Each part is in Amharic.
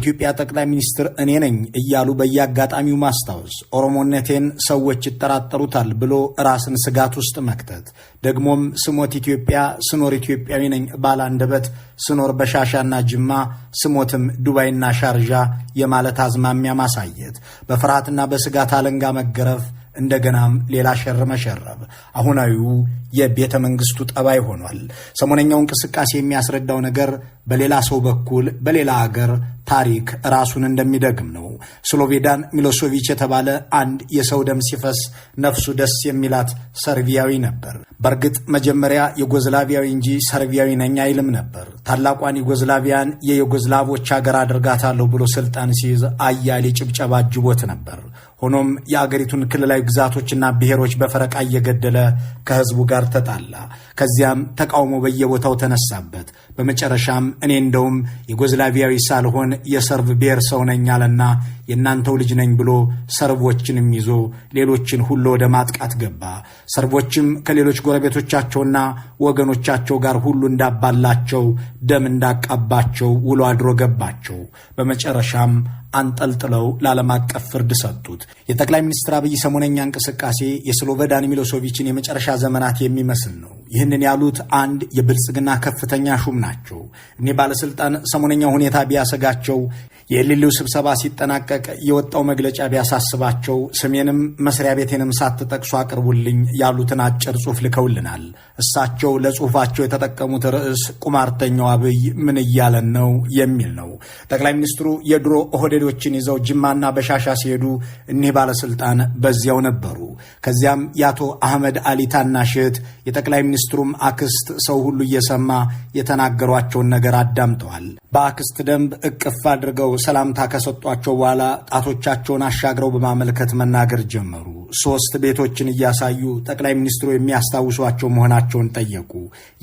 የኢትዮጵያ ጠቅላይ ሚኒስትር እኔ ነኝ እያሉ በየአጋጣሚው ማስታወስ፣ ኦሮሞነቴን ሰዎች ይጠራጠሩታል ብሎ ራስን ስጋት ውስጥ መክተት፣ ደግሞም ስሞት ኢትዮጵያ ስኖር ኢትዮጵያዊ ነኝ ባለ አንደበት ስኖር በሻሻና ጅማ ስሞትም ዱባይና ሻርጃ የማለት አዝማሚያ ማሳየት፣ በፍርሃትና በስጋት አለንጋ መገረፍ፣ እንደገናም ሌላ ሸር መሸረብ አሁናዊው የቤተ መንግስቱ ጠባይ ሆኗል። ሰሞነኛው እንቅስቃሴ የሚያስረዳው ነገር በሌላ ሰው በኩል በሌላ አገር ታሪክ ራሱን እንደሚደግም ነው። ስሎቬዳን ሚሎሶቪች የተባለ አንድ የሰው ደም ሲፈስ ነፍሱ ደስ የሚላት ሰርቢያዊ ነበር። በእርግጥ መጀመሪያ ዩጎዝላቪያዊ እንጂ ሰርቢያዊ ነኝ አይልም ነበር። ታላቋን ዩጎዝላቪያን የዩጎዝላቮች ሀገር አድርጋታለሁ ብሎ ስልጣን ሲይዝ አያሌ ጭብጨባ አጅቦት ነበር። ሆኖም የአገሪቱን ክልላዊ ግዛቶችና ብሔሮች በፈረቃ እየገደለ ከህዝቡ ጋር ተጣላ። ከዚያም ተቃውሞ በየቦታው ተነሳበት። በመጨረሻም እኔ እንደውም ዩጎዝላቪያዊ ሳልሆን የሰርብ ብሔር ሰው ነኝ አለና የእናንተው ልጅ ነኝ ብሎ ሰርቦችንም ይዞ ሌሎችን ሁሉ ወደ ማጥቃት ገባ። ሰርቦችም ከሌሎች ጎረቤቶቻቸውና ወገኖቻቸው ጋር ሁሉ እንዳባላቸው፣ ደም እንዳቃባቸው ውሎ አድሮ ገባቸው። በመጨረሻም አንጠልጥለው ለዓለም አቀፍ ፍርድ ሰጡት። የጠቅላይ ሚኒስትር አብይ ሰሞነኛ እንቅስቃሴ የስሎቬዳን ሚሎሶቪችን የመጨረሻ ዘመናት የሚመስል ነው። ይህንን ያሉት አንድ የብልጽግና ከፍተኛ ሹም ናቸው። እኔ ባለስልጣን ሰሞነኛው ሁኔታ ቢያሰጋቸው፣ የኤልሊው ስብሰባ ሲጠናቀቅ የወጣው መግለጫ ቢያሳስባቸው ስሜንም መስሪያ ቤቴንም ሳትጠቅሱ አቅርቡልኝ ያሉትን አጭር ጽሑፍ ልከውልናል። እሳቸው ለጽሑፋቸው የተጠቀሙት ርዕስ ቁማርተኛው አብይ ምን እያለን ነው የሚል ነው። ጠቅላይ ሚኒስትሩ የድሮ ኦህዴዶችን ይዘው ጅማና በሻሻ ሲሄዱ እኒህ ባለስልጣን በዚያው ነበሩ። ከዚያም የአቶ አህመድ አሊ ታናሽ እህት የጠቅላይ ሚኒስትሩም አክስት ሰው ሁሉ እየሰማ የተናገሯቸውን ነገር አዳምጠዋል። በአክስት ደንብ እቅፍ አድርገው ሰላምታ ከሰጧቸው በኋላ ጣቶቻቸውን አሻግረው በማመልከት መናገር ጀመሩ። 3 ቤቶችን እያሳዩ ጠቅላይ ሚኒስትሩ የሚያስታውሷቸው መሆናቸውን ጠየቁ።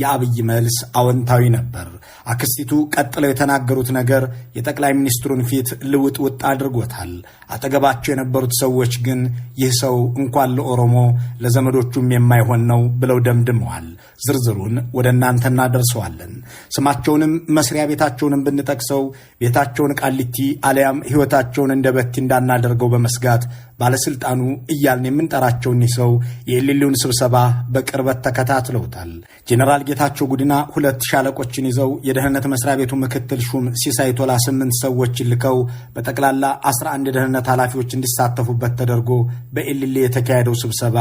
የአብይ መልስ አዎንታዊ ነበር። አክስቲቱ ቀጥለው የተናገሩት ነገር የጠቅላይ ሚኒስትሩን ፊት ልውጥውጥ አድርጎታል። አጠገባቸው የነበሩት ሰዎች ግን ይህ ሰው እንኳን ለኦሮሞ ለዘመዶቹም የማይሆን ነው ብለው ደምድመዋል። ዝርዝሩን ወደ እናንተ እናደርሰዋለን። ስማቸውንም መስሪያ ቤታቸውንም ብንጠቅሰው ቤታቸውን ቃሊቲ አሊያም ሕይወታቸውን እንደ በቲ እንዳናደርገው በመስጋት ባለስልጣኑ እያልን የምንጠራቸው እኒህ ሰው የኤልሊውን ስብሰባ በቅርበት ተከታትለውታል። ጄኔራል ጌታቸው ጉዲና 2 ሻለቆችን ይዘው የደህንነት መስሪያ ቤቱ ምክትል ሹም ሲሳይ ቶላ 8 ሰዎችን ልከው በጠቅላላ 11 የደህንነት ኃላፊዎች እንዲሳተፉበት ተደርጎ በኤልሊ የተካሄደው ስብሰባ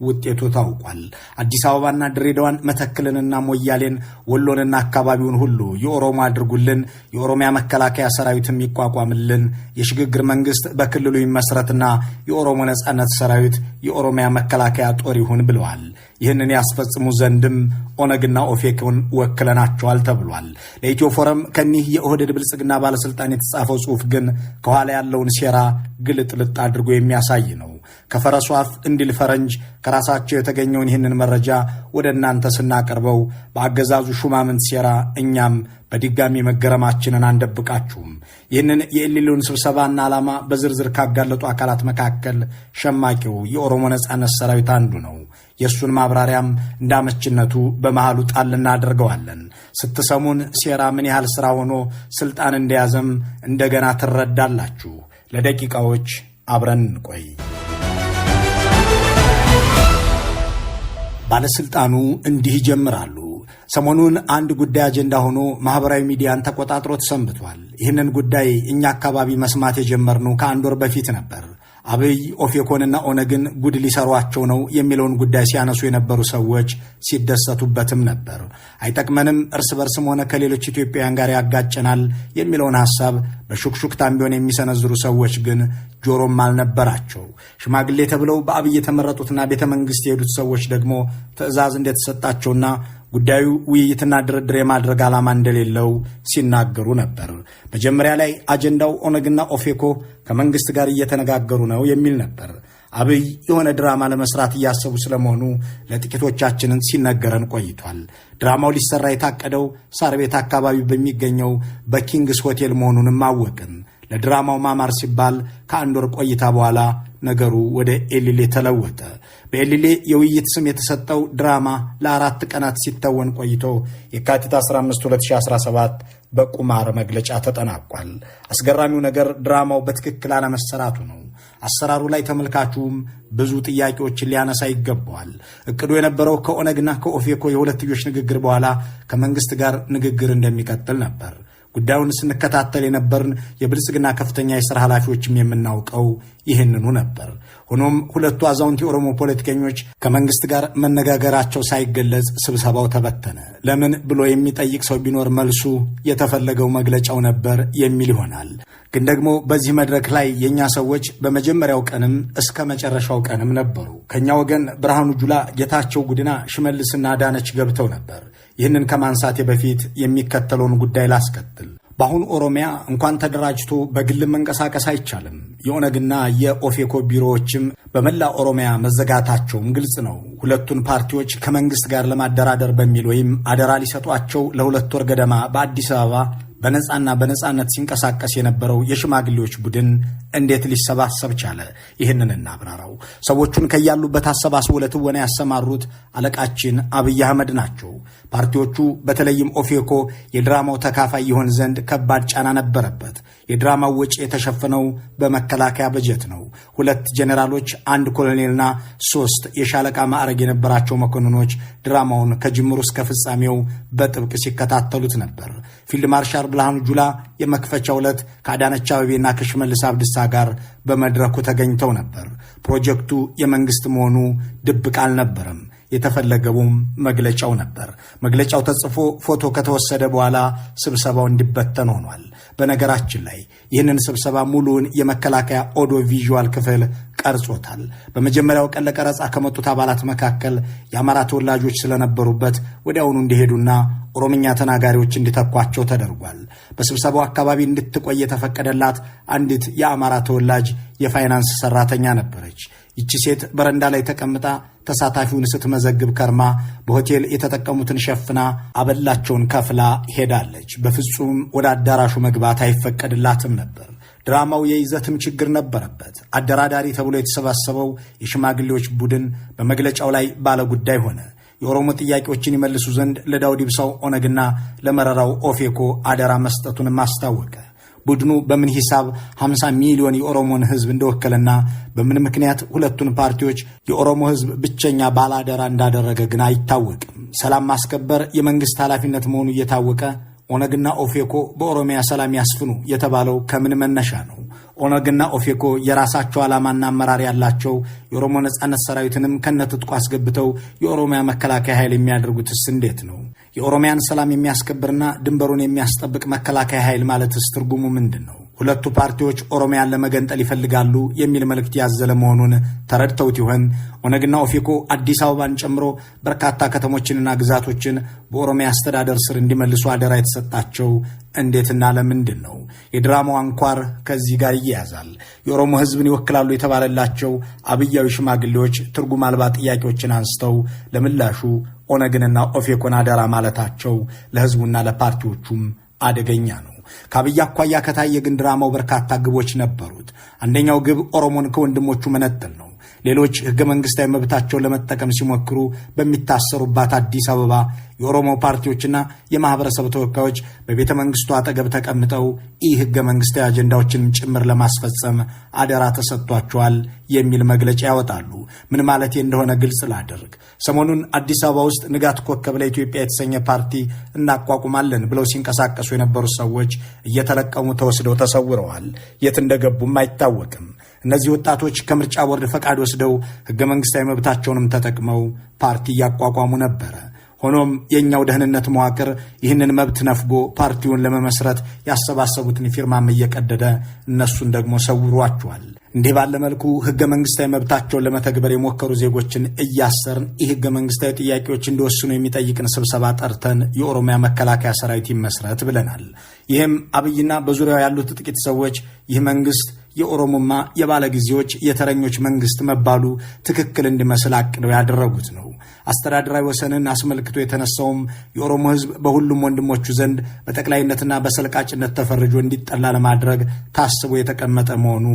ውጤቱ ታውቋል። አዲስ አበባና ድሬዳዋን፣ መተክልንና ሞያሌን፣ ወሎንና አካባቢውን ሁሉ የኦሮሞ አድርጉልን፣ የኦሮሚያ መከላከያ ሰራዊትም ይቋቋምልን፣ የሽግግር መንግስት በክልሉ ይመስረትና የኦሮሞ ነጻነት ሰራዊት የኦሮሚያ መከላከያ ጦር ይሁን ብለዋል። ይህንን ያስፈጽሙ ዘንድም ኦነግና ኦፌክን ወክለናቸዋል ተብሏል። ለኢትዮ ፎረም ከኒህ የኦህዴድ ብልጽግና ባለስልጣን የተጻፈው ጽሑፍ ግን ከኋላ ያለውን ሴራ ግልጥልጥ አድርጎ የሚያሳይ ነው። ከፈረሱ አፍ እንዲል ፈረንጅ ከራሳቸው የተገኘውን ይህንን መረጃ ወደ እናንተ ስናቀርበው በአገዛዙ ሹማምንት ሴራ እኛም በድጋሚ መገረማችንን አንደብቃችሁም። ይህንን የኤልሊውን ስብሰባና ዓላማ በዝርዝር ካጋለጡ አካላት መካከል ሸማቂው የኦሮሞ ነጻነት ሰራዊት አንዱ ነው። የእሱን ማብራሪያም እንዳመችነቱ በመሃሉ ጣል እናደርገዋለን። ስትሰሙን ሴራ ምን ያህል ሥራ ሆኖ ሥልጣን እንደያዘም እንደገና ትረዳላችሁ። ለደቂቃዎች አብረን እንቆይ። ባለስልጣኑ እንዲህ ይጀምራሉ። ሰሞኑን አንድ ጉዳይ አጀንዳ ሆኖ ማህበራዊ ሚዲያን ተቆጣጥሮት ሰንብቷል። ይህንን ጉዳይ እኛ አካባቢ መስማት የጀመርነው ከ1 ወር በፊት ነበር። አብይ ኦፌኮንና ኦነግን ጉድ ሊሰሯቸው ነው የሚለውን ጉዳይ ሲያነሱ የነበሩ ሰዎች ሲደሰቱበትም ነበር። አይጠቅመንም፣ እርስ በርስም ሆነ ከሌሎች ኢትዮጵያውያን ጋር ያጋጨናል የሚለውን ሐሳብ በሹክሹክታም ቢሆን የሚሰነዝሩ ሰዎች ግን ጆሮም አልነበራቸው። ሽማግሌ ተብለው በአብይ የተመረጡትና ቤተ መንግስት የሄዱት ሰዎች ደግሞ ትዕዛዝ እንደተሰጣቸውና ጉዳዩ ውይይትና ድርድር የማድረግ ዓላማ እንደሌለው ሲናገሩ ነበር። መጀመሪያ ላይ አጀንዳው ኦነግና ኦፌኮ ከመንግስት ጋር እየተነጋገሩ ነው የሚል ነበር። አብይ የሆነ ድራማ ለመስራት እያሰቡ ስለመሆኑ ለጥቂቶቻችንን ሲነገረን ቆይቷል። ድራማው ሊሰራ የታቀደው ሳር ቤት አካባቢ በሚገኘው በኪንግስ ሆቴል መሆኑንም አወቅን። ለድራማው ማማር ሲባል ከ1 ወር ቆይታ በኋላ ነገሩ ወደ ኤልሌ ተለወጠ። በኤልሌ የውይይት ስም የተሰጠው ድራማ ለ4 ቀናት ሲተወን ቆይቶ የካቲት 15 2017 በቁማር መግለጫ ተጠናቋል። አስገራሚው ነገር ድራማው በትክክል አለመሰራቱ ነው። አሰራሩ ላይ ተመልካቹም ብዙ ጥያቄዎችን ሊያነሳ ይገባዋል። እቅዱ የነበረው ከኦነግና ከኦፌኮ የሁለትዮሽ ንግግር በኋላ ከመንግስት ጋር ንግግር እንደሚቀጥል ነበር። ጉዳዩን ስንከታተል የነበርን የብልጽግና ከፍተኛ የሥራ ኃላፊዎችም የምናውቀው ይህንኑ ነበር። ሆኖም ሁለቱ አዛውንት የኦሮሞ ፖለቲከኞች ከመንግስት ጋር መነጋገራቸው ሳይገለጽ ስብሰባው ተበተነ። ለምን ብሎ የሚጠይቅ ሰው ቢኖር መልሱ የተፈለገው መግለጫው ነበር የሚል ይሆናል። ግን ደግሞ በዚህ መድረክ ላይ የእኛ ሰዎች በመጀመሪያው ቀንም እስከ መጨረሻው ቀንም ነበሩ። ከእኛ ወገን ብርሃኑ ጁላ፣ ጌታቸው ጉድና፣ ሽመልስና አዳነች ገብተው ነበር። ይህንን ከማንሳቴ በፊት የሚከተለውን ጉዳይ ላስከትል። በአሁኑ ኦሮሚያ እንኳን ተደራጅቶ በግል መንቀሳቀስ አይቻልም። የኦነግና የኦፌኮ ቢሮዎችም በመላ ኦሮሚያ መዘጋታቸውም ግልጽ ነው። ሁለቱን ፓርቲዎች ከመንግስት ጋር ለማደራደር በሚል ወይም አደራ ሊሰጧቸው ለ2 ወር ገደማ በአዲስ አበባ በነጻና በነጻነት ሲንቀሳቀስ የነበረው የሽማግሌዎች ቡድን እንዴት ሊሰባሰብ ቻለ? ይህንን እናብራራው። ሰዎቹን ከያሉበት አሰባስቦ ለትወና ያሰማሩት አለቃችን አብይ አህመድ ናቸው። ፓርቲዎቹ በተለይም ኦፌኮ የድራማው ተካፋይ ይሆን ዘንድ ከባድ ጫና ነበረበት። የድራማው ወጪ የተሸፈነው በመከላከያ በጀት ነው። 2 ጄኔራሎች፣ 1 ኮሎኔልና 3 የሻለቃ ማዕረግ የነበራቸው መኮንኖች ድራማውን ከጅምሩ እስከ ፍጻሜው በጥብቅ ሲከታተሉት ነበር። ፊልድ ማርሻል ብርሃኑ ጁላ የመክፈቻው ዕለት ከአዳነች አቤቤና ከሽመልስ አብዲሳ ጋር በመድረኩ ተገኝተው ነበር። ፕሮጀክቱ የመንግስት መሆኑ ድብቅ አልነበረም። የተፈለገውም መግለጫው ነበር። መግለጫው ተጽፎ ፎቶ ከተወሰደ በኋላ ስብሰባው እንዲበተን ሆኗል። በነገራችን ላይ ይህንን ስብሰባ ሙሉውን የመከላከያ ኦዲዮ ቪዥዋል ክፍል ቀርጾታል። በመጀመሪያው ቀን ለቀረጻ ከመጡት አባላት መካከል የአማራ ተወላጆች ስለነበሩበት ወዲያውኑ እንዲሄዱና ኦሮምኛ ተናጋሪዎች እንዲተኳቸው ተደርጓል። በስብሰባው አካባቢ እንድትቆይ የተፈቀደላት አንዲት የአማራ ተወላጅ የፋይናንስ ሰራተኛ ነበረች። ይቺ ሴት በረንዳ ላይ ተቀምጣ ተሳታፊውን ስትመዘግብ ከርማ በሆቴል የተጠቀሙትን ሸፍና አበላቸውን ከፍላ ሄዳለች። በፍጹም ወደ አዳራሹ መግባት አይፈቀድላትም ነበር። ድራማው የይዘትም ችግር ነበረበት። አደራዳሪ ተብሎ የተሰባሰበው የሽማግሌዎች ቡድን በመግለጫው ላይ ባለጉዳይ ሆነ። የኦሮሞ ጥያቄዎችን ይመልሱ ዘንድ ለዳውድ ኢብሳው ኦነግና ለመረራው ኦፌኮ አደራ መስጠቱንም አስታወቀ። ቡድኑ በምን ሂሳብ 50 ሚሊዮን የኦሮሞን ሕዝብ እንደወከለና በምን ምክንያት ሁለቱን ፓርቲዎች የኦሮሞ ሕዝብ ብቸኛ ባላደራ እንዳደረገ ግን አይታወቅም። ሰላም ማስከበር የመንግስት ኃላፊነት መሆኑ እየታወቀ ኦነግና ኦፌኮ በኦሮሚያ ሰላም ያስፍኑ የተባለው ከምን መነሻ ነው? ኦነግና ኦፌኮ የራሳቸው ዓላማና አመራር ያላቸው የኦሮሞ ነጻነት ሰራዊትንም ከነትጥቁ አስገብተው የኦሮሚያ መከላከያ ኃይል የሚያደርጉትስ እንዴት ነው? የኦሮሚያን ሰላም የሚያስከብርና ድንበሩን የሚያስጠብቅ መከላከያ ኃይል ማለትስ ትርጉሙ ምንድን ነው? ሁለቱ ፓርቲዎች ኦሮሚያን ለመገንጠል ይፈልጋሉ የሚል መልእክት ያዘለ መሆኑን ተረድተውት ይሆን? ኦነግና ኦፌኮ አዲስ አበባን ጨምሮ በርካታ ከተሞችንና ግዛቶችን በኦሮሚያ አስተዳደር ስር እንዲመልሱ አደራ የተሰጣቸው እንዴትና ለምንድን ነው? የድራማው አንኳር ከዚህ ጋር ይያያዛል። የኦሮሞ ሕዝብን ይወክላሉ የተባለላቸው አብያዊ ሽማግሌዎች ትርጉም አልባ ጥያቄዎችን አንስተው ለምላሹ ኦነግንና ኦፌኮን አደራ ማለታቸው ለሕዝቡና ለፓርቲዎቹም አደገኛ ነው። ከአብይ አኳያ ከታየ ግን ድራማው በርካታ ግቦች ነበሩት። አንደኛው ግብ ኦሮሞን ከወንድሞቹ መነጠል ነው። ሌሎች ህገ መንግስታዊ መብታቸውን ለመጠቀም ሲሞክሩ በሚታሰሩባት አዲስ አበባ የኦሮሞ ፓርቲዎችና የማህበረሰብ ተወካዮች በቤተ መንግስቱ አጠገብ ተቀምጠው ይህ ህገ መንግስታዊ አጀንዳዎችን ጭምር ለማስፈጸም አደራ ተሰጥቷቸዋል የሚል መግለጫ ያወጣሉ። ምን ማለት እንደሆነ ግልጽ ላደርግ። ሰሞኑን አዲስ አበባ ውስጥ ንጋት ኮከብ ለኢትዮጵያ የተሰኘ ፓርቲ እናቋቁማለን ብለው ሲንቀሳቀሱ የነበሩ ሰዎች እየተለቀሙ ተወስደው ተሰውረዋል። የት እንደገቡም አይታወቅም። እነዚህ ወጣቶች ከምርጫ ቦርድ ፈቃድ ወስደው ህገ መንግስታዊ መብታቸውንም ተጠቅመው ፓርቲ እያቋቋሙ ነበረ። ሆኖም የኛው ደህንነት መዋቅር ይህንን መብት ነፍጎ ፓርቲውን ለመመስረት ያሰባሰቡትን ፊርማም እየቀደደ እነሱን ደግሞ ሰውሯቸዋል። እንዲህ ባለ መልኩ ህገ መንግስታዊ መብታቸውን ለመተግበር የሞከሩ ዜጎችን እያሰርን ይህ ህገ መንግስታዊ ጥያቄዎች እንዲወስኑ የሚጠይቅን ስብሰባ ጠርተን የኦሮሚያ መከላከያ ሰራዊት ይመስረት ብለናል። ይህም አብይና በዙሪያው ያሉት ጥቂት ሰዎች ይህ መንግስት የኦሮሞማ የባለጊዜዎች የተረኞች መንግስት መባሉ ትክክል እንዲመስል አቅደው ያደረጉት ነው። አስተዳደራዊ ወሰንን አስመልክቶ የተነሳውም የኦሮሞ ህዝብ በሁሉም ወንድሞቹ ዘንድ በጠቅላይነትና በሰልቃጭነት ተፈርጆ እንዲጠላ ለማድረግ ታስቦ የተቀመጠ መሆኑ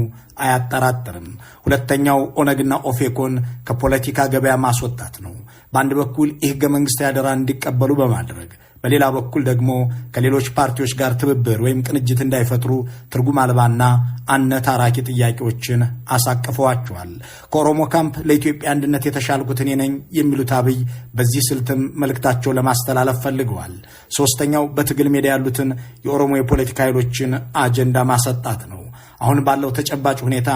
አያጠራጥርም። ሁለተኛው ኦነግና ኦፌኮን ከፖለቲካ ገበያ ማስወጣት ነው። በአንድ በኩል ይህ ህገ መንግስታዊ አደራ እንዲቀበሉ በማድረግ በሌላ በኩል ደግሞ ከሌሎች ፓርቲዎች ጋር ትብብር ወይም ቅንጅት እንዳይፈጥሩ ትርጉም አልባና አነታራኪ ጥያቄዎችን አሳቅፈዋቸዋል። ከኦሮሞ ካምፕ ለኢትዮጵያ አንድነት የተሻልኩት እኔ ነኝ የሚሉት አብይ በዚህ ስልትም መልእክታቸው ለማስተላለፍ ፈልገዋል። ሶስተኛው በትግል ሜዳ ያሉትን የኦሮሞ የፖለቲካ ኃይሎችን አጀንዳ ማሰጣት ነው። አሁን ባለው ተጨባጭ ሁኔታ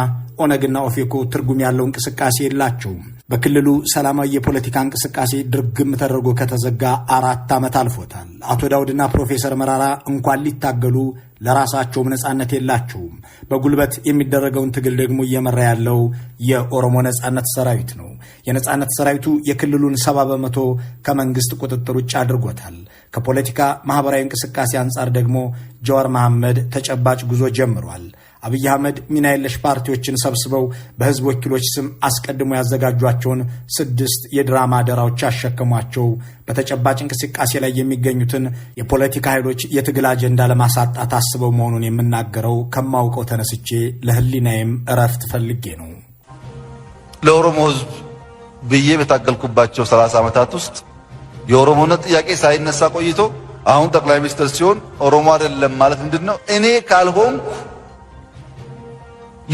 ኦነግና ኦፌኮ ትርጉም ያለው እንቅስቃሴ የላቸውም። በክልሉ ሰላማዊ የፖለቲካ እንቅስቃሴ ድርግም ተደርጎ ከተዘጋ 4 ዓመት አልፎታል። አቶ ዳውድና ፕሮፌሰር መራራ እንኳን ሊታገሉ ለራሳቸውም ነጻነት የላቸውም። በጉልበት የሚደረገውን ትግል ደግሞ እየመራ ያለው የኦሮሞ ነጻነት ሰራዊት ነው። የነጻነት ሰራዊቱ የክልሉን 70% ከመንግስት ቁጥጥር ውጭ አድርጎታል። ከፖለቲካ ማህበራዊ እንቅስቃሴ አንጻር ደግሞ ጀዋር መሐመድ ተጨባጭ ጉዞ ጀምሯል። አብይ አህመድ ሚና የለሽ ፓርቲዎችን ሰብስበው በህዝብ ወኪሎች ስም አስቀድሞ ያዘጋጇቸውን 6 የድራማ አደራዎች አሸከሟቸው በተጨባጭ እንቅስቃሴ ላይ የሚገኙትን የፖለቲካ ኃይሎች የትግል አጀንዳ ለማሳጣት አስበው መሆኑን የምናገረው ከማውቀው ተነስቼ ለህሊናዬም እረፍት ፈልጌ ነው። ለኦሮሞ ህዝብ ብዬ በታገልኩባቸው 30 ዓመታት ውስጥ የኦሮሞነት ጥያቄ ሳይነሳ ቆይቶ አሁን ጠቅላይ ሚኒስትር ሲሆን ኦሮሞ አይደለም ማለት ምንድነው? እኔ ካልሆንኩ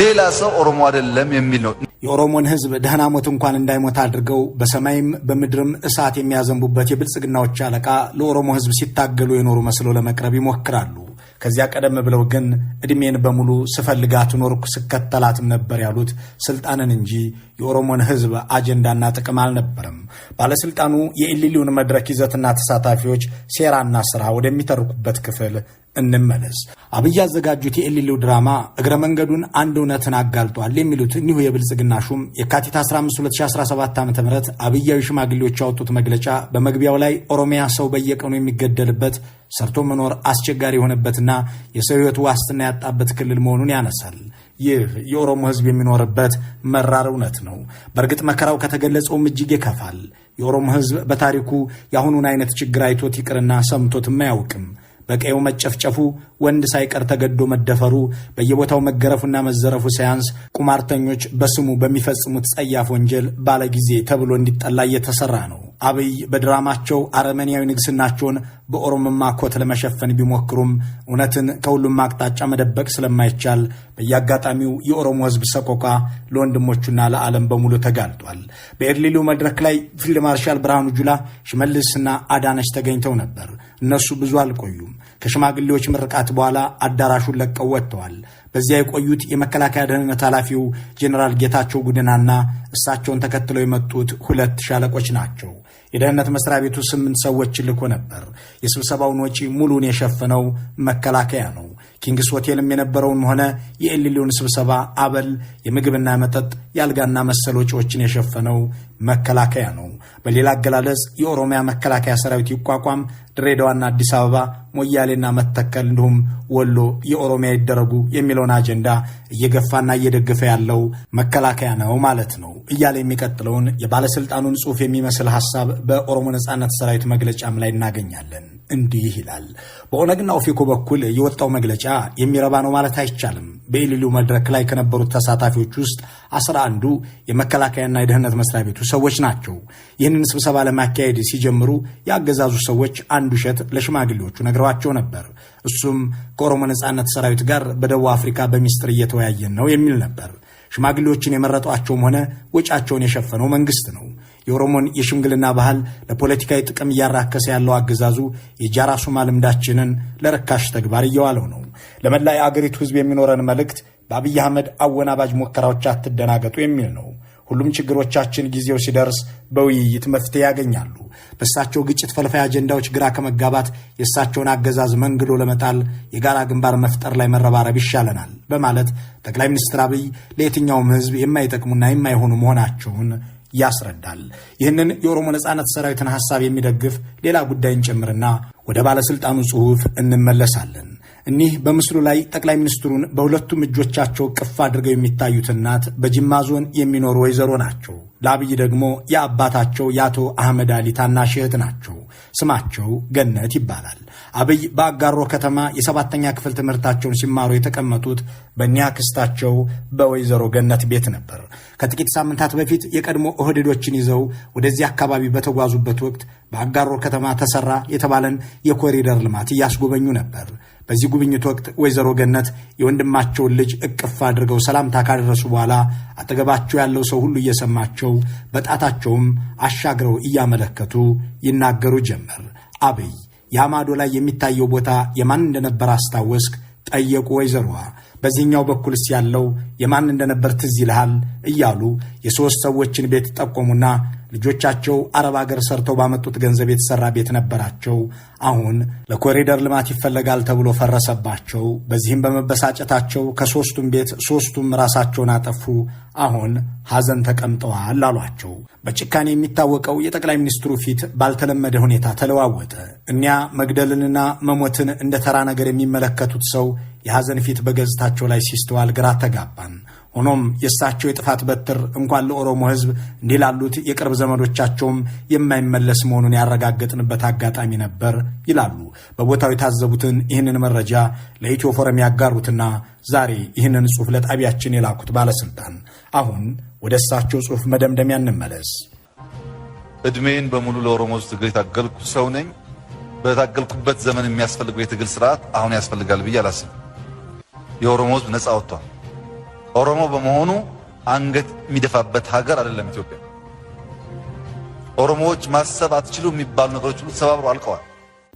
ሌላ ሰው ኦሮሞ አይደለም የሚል ነው። የኦሮሞን ህዝብ ደህና ሞት እንኳን እንዳይሞት አድርገው በሰማይም በምድርም እሳት የሚያዘንቡበት የብልጽግናዎች አለቃ ለኦሮሞ ህዝብ ሲታገሉ የኖሩ መስለው ለመቅረብ ይሞክራሉ። ከዚያ ቀደም ብለው ግን እድሜን በሙሉ ስፈልጋት ኖርኩ ስከተላትም ነበር ያሉት ስልጣንን እንጂ የኦሮሞን ህዝብ አጀንዳና ጥቅም አልነበረም። ባለስልጣኑ የኢሊሊውን መድረክ ይዘትና ተሳታፊዎች ሴራና ስራ ወደሚተርኩበት ክፍል እንመለስ። አብይ ያዘጋጁት የኢሊሊው ድራማ እግረ መንገዱን አንድ እውነትን አጋልጧል የሚሉት እኒሁ የብልጽግና ሹም የካቲት 15 2017 ዓ.ም አብያዊ ሽማግሌዎች ያወጡት መግለጫ በመግቢያው ላይ ኦሮሚያ ሰው በየቀኑ የሚገደልበት ሰርቶ መኖር አስቸጋሪ የሆነበትና የሰው ህይወት ዋስትና ያጣበት ክልል መሆኑን ያነሳል። ይህ የኦሮሞ ህዝብ የሚኖርበት መራር እውነት ነው። በእርግጥ መከራው ከተገለጸውም እጅግ ይከፋል። የኦሮሞ ህዝብ በታሪኩ የአሁኑን አይነት ችግር አይቶት ይቅርና ሰምቶትም አያውቅም። በቀዩ መጨፍጨፉ፣ ወንድ ሳይቀር ተገዶ መደፈሩ፣ በየቦታው መገረፉና መዘረፉ ሳያንስ ቁማርተኞች በስሙ በሚፈጽሙት ጸያፍ ወንጀል ባለጊዜ ተብሎ እንዲጠላ እየተሰራ ነው። አብይ በድራማቸው አረመኔያዊ ንግስናቸውን በኦሮሞማ ኮት ለመሸፈን ቢሞክሩም እውነትን ከሁሉም አቅጣጫ መደበቅ ስለማይቻል በየአጋጣሚው የኦሮሞ ህዝብ ሰቆቃ ለወንድሞቹና ለዓለም በሙሉ ተጋልጧል። በኢሊሊው መድረክ ላይ ፊልድ ማርሻል ብርሃኑ ጁላ፣ ሽመልስና አዳነች ተገኝተው ነበር። እነሱ ብዙ አልቆዩም። ከሽማግሌዎች ምርቃት በኋላ አዳራሹን ለቀው ወጥተዋል። በዚያ የቆዩት የመከላከያ ደህንነት ኃላፊው ጄኔራል ጌታቸው ጉድናና እሳቸውን ተከትለው የመጡት 2 ሻለቆች ናቸው። የደህንነት መስሪያ ቤቱ 8 ሰዎች ልኮ ነበር። የስብሰባውን ወጪ ሙሉን የሸፈነው መከላከያ ነው። ኪንግስ ሆቴልም የነበረውን ሆነ የኢሊሊውን ስብሰባ አበል፣ የምግብና መጠጥ፣ የአልጋና መሰል ወጪዎችን የሸፈነው መከላከያ ነው። በሌላ አገላለጽ የኦሮሚያ መከላከያ ሰራዊት ይቋቋም፣ ድሬዳዋና አዲስ አበባ፣ ሞያሌና መተከል እንዲሁም ወሎ የኦሮሚያ ይደረጉ የሚለውን አጀንዳ እየገፋና እየደገፈ ያለው መከላከያ ነው ማለት ነው እያለ የሚቀጥለውን የባለስልጣኑን ጽሑፍ የሚመስል ሐሳብ በኦሮሞ ነጻነት ሰራዊት መግለጫም ላይ እናገኛለን። እንዲህ ይላል። በኦነግና ኦፌኮ በኩል የወጣው መግለጫ የሚረባ ነው ማለት አይቻልም። በኢሊሊው መድረክ ላይ ከነበሩት ተሳታፊዎች ውስጥ 11ዱ የመከላከያና የደህንነት መስሪያ ቤቱ ሰዎች ናቸው። ይህንን ስብሰባ ለማካሄድ ሲጀምሩ የአገዛዙ ሰዎች አንድ ውሸት ለሽማግሌዎቹ ነግረዋቸው ነበር። እሱም ከኦሮሞ ነጻነት ሰራዊት ጋር በደቡብ አፍሪካ በሚስጥር እየተወያየን ነው የሚል ነበር። ሽማግሌዎችን የመረጧቸውም ሆነ ወጫቸውን የሸፈነው መንግስት ነው። የኦሮሞን የሽምግልና ባህል ለፖለቲካዊ ጥቅም እያራከሰ ያለው አገዛዙ የጃራሱማ ልምዳችንን ለርካሽ ተግባር እየዋለው ነው። ለመላ የአገሪቱ ህዝብ የሚኖረን መልእክት በአብይ አህመድ አወናባጅ ሙከራዎች አትደናገጡ የሚል ነው። ሁሉም ችግሮቻችን ጊዜው ሲደርስ በውይይት መፍትሄ ያገኛሉ። በእሳቸው ግጭት ፈልፋይ አጀንዳዎች ግራ ከመጋባት የእሳቸውን አገዛዝ መንግሎ ለመጣል የጋራ ግንባር መፍጠር ላይ መረባረብ ይሻለናል በማለት ጠቅላይ ሚኒስትር አብይ ለየትኛውም ህዝብ የማይጠቅሙና የማይሆኑ መሆናቸውን ያስረዳል። ይህንን የኦሮሞ ነጻነት ሰራዊትን ሐሳብ የሚደግፍ ሌላ ጉዳይን ጨምርና ወደ ባለስልጣኑ ጽሑፍ እንመለሳለን። እኒህ በምስሉ ላይ ጠቅላይ ሚኒስትሩን በሁለቱም እጆቻቸው ቅፍ አድርገው የሚታዩት እናት በጅማ ዞን የሚኖሩ ወይዘሮ ናቸው። ለአብይ ደግሞ የአባታቸው የአቶ አህመድ አሊ ታናሽ እህት ናቸው። ስማቸው ገነት ይባላል። አብይ በአጋሮ ከተማ የ7ኛ ክፍል ትምህርታቸውን ሲማሩ የተቀመጡት በእኒያ ክስታቸው በወይዘሮ ገነት ቤት ነበር። ከጥቂት ሳምንታት በፊት የቀድሞ ኦህዴዶችን ይዘው ወደዚህ አካባቢ በተጓዙበት ወቅት በአጋሮ ከተማ ተሰራ የተባለን የኮሪደር ልማት እያስጎበኙ ነበር። በዚህ ጉብኝት ወቅት ወይዘሮ ገነት የወንድማቸውን ልጅ እቅፍ አድርገው ሰላምታ ካደረሱ በኋላ አጠገባቸው ያለው ሰው ሁሉ እየሰማቸው በጣታቸውም አሻግረው እያመለከቱ ይናገሩ ጀመር። አብይ የአማዶ ላይ የሚታየው ቦታ የማን እንደነበር አስታወስክ? ጠየቁ ወይዘሮዋ። በዚህኛው በኩልስ ያለው የማን እንደነበር ትዝ ይልሃል? እያሉ የሶስት ሰዎችን ቤት ጠቆሙና ልጆቻቸው አረብ ሀገር ሰርተው ባመጡት ገንዘብ የተሰራ ቤት ነበራቸው። አሁን ለኮሪደር ልማት ይፈለጋል ተብሎ ፈረሰባቸው። በዚህም በመበሳጨታቸው ከሶስቱም ቤት ሶስቱም ራሳቸውን አጠፉ። አሁን ሐዘን ተቀምጠዋል አሏቸው። በጭካኔ የሚታወቀው የጠቅላይ ሚኒስትሩ ፊት ባልተለመደ ሁኔታ ተለዋወጠ። እኒያ መግደልንና መሞትን እንደ ተራ ነገር የሚመለከቱት ሰው የሐዘን ፊት በገጽታቸው ላይ ሲስተዋል ግራ ተጋባን። ሆኖም የእሳቸው የጥፋት በትር እንኳን ለኦሮሞ ሕዝብ እንዲህ ላሉት የቅርብ ዘመዶቻቸውም የማይመለስ መሆኑን ያረጋገጥንበት አጋጣሚ ነበር ይላሉ በቦታው የታዘቡትን ይህንን መረጃ ለኢትዮ ፎረም ያጋሩትና ዛሬ ይህንን ጽሑፍ ለጣቢያችን የላኩት ባለስልጣን። አሁን ወደ እሳቸው ጽሑፍ መደምደሚያ እንመለስ። እድሜን በሙሉ ለኦሮሞ ሕዝብ ትግል የታገልኩ ሰው ነኝ። በታገልኩበት ዘመን የሚያስፈልገው የትግል ስርዓት አሁን ያስፈልጋል ብዬ አላስብም። የኦሮሞ ሕዝብ ነፃ ወጥቷል። ኦሮሞ በመሆኑ አንገት የሚደፋበት ሀገር አይደለም ኢትዮጵያ። ኦሮሞዎች ማሰብ አትችሉ የሚባሉ ነገሮች ሁሉ ተሰባብረው አልቀዋል።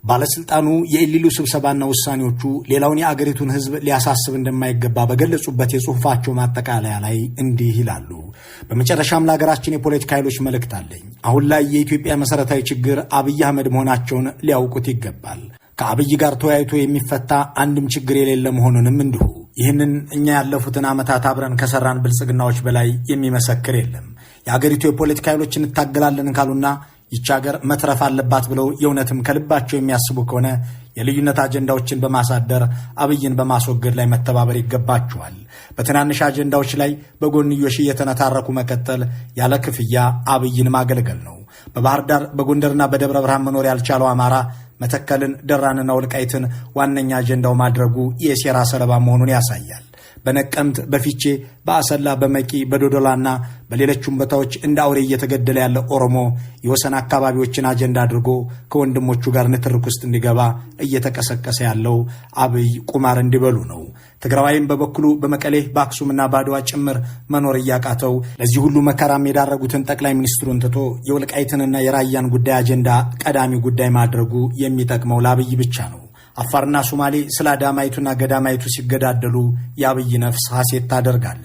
ባለስልጣኑ የኢሊሉ ስብሰባና ውሳኔዎቹ ሌላውን የአገሪቱን ሕዝብ ሊያሳስብ እንደማይገባ በገለጹበት የጽሑፋቸው ማጠቃለያ ላይ እንዲህ ይላሉ። በመጨረሻም ለሀገራችን የፖለቲካ ኃይሎች መልእክት አለኝ። አሁን ላይ የኢትዮጵያ መሰረታዊ ችግር አብይ አህመድ መሆናቸውን ሊያውቁት ይገባል። ከአብይ ጋር ተወያይቶ የሚፈታ አንድም ችግር የሌለ መሆኑንም እንዲሁ። ይህንን እኛ ያለፉትን ዓመታት አብረን ከሰራን ብልጽግናዎች በላይ የሚመሰክር የለም። የአገሪቱ የፖለቲካ ኃይሎች እንታገላለን ካሉና ይቺ ሀገር መትረፍ አለባት ብለው የእውነትም ከልባቸው የሚያስቡ ከሆነ የልዩነት አጀንዳዎችን በማሳደር አብይን በማስወገድ ላይ መተባበር ይገባቸዋል። በትናንሽ አጀንዳዎች ላይ በጎንዮሽ እየተነታረኩ መቀጠል ያለ ክፍያ አብይን ማገልገል ነው። በባህር ዳር በጎንደርና በደብረ ብርሃን መኖር ያልቻለው አማራ መተከልን፣ ደራንና ወልቃይትን ዋነኛ አጀንዳው ማድረጉ የሴራ ሰለባ መሆኑን ያሳያል። በነቀምት፣ በፊቼ፣ በአሰላ፣ በመቂ፣ በዶዶላና በሌሎችም ቦታዎች እንደ አውሬ እየተገደለ ያለ ኦሮሞ የወሰን አካባቢዎችን አጀንዳ አድርጎ ከወንድሞቹ ጋር ንትርክ ውስጥ እንዲገባ እየተቀሰቀሰ ያለው አብይ ቁማር እንዲበሉ ነው። ትግራዋይም በበኩሉ በመቀሌ በአክሱምና በአድዋ ጭምር መኖር እያቃተው ለዚህ ሁሉ መከራም የዳረጉትን ጠቅላይ ሚኒስትሩን ትቶ የወልቃይትንና የራያን ጉዳይ አጀንዳ ቀዳሚ ጉዳይ ማድረጉ የሚጠቅመው ለአብይ ብቻ ነው። አፋርና ሶማሌ ስለ አዳማይቱና ገዳማይቱ ሲገዳደሉ የአብይ ነፍስ ሐሴት ታደርጋለች።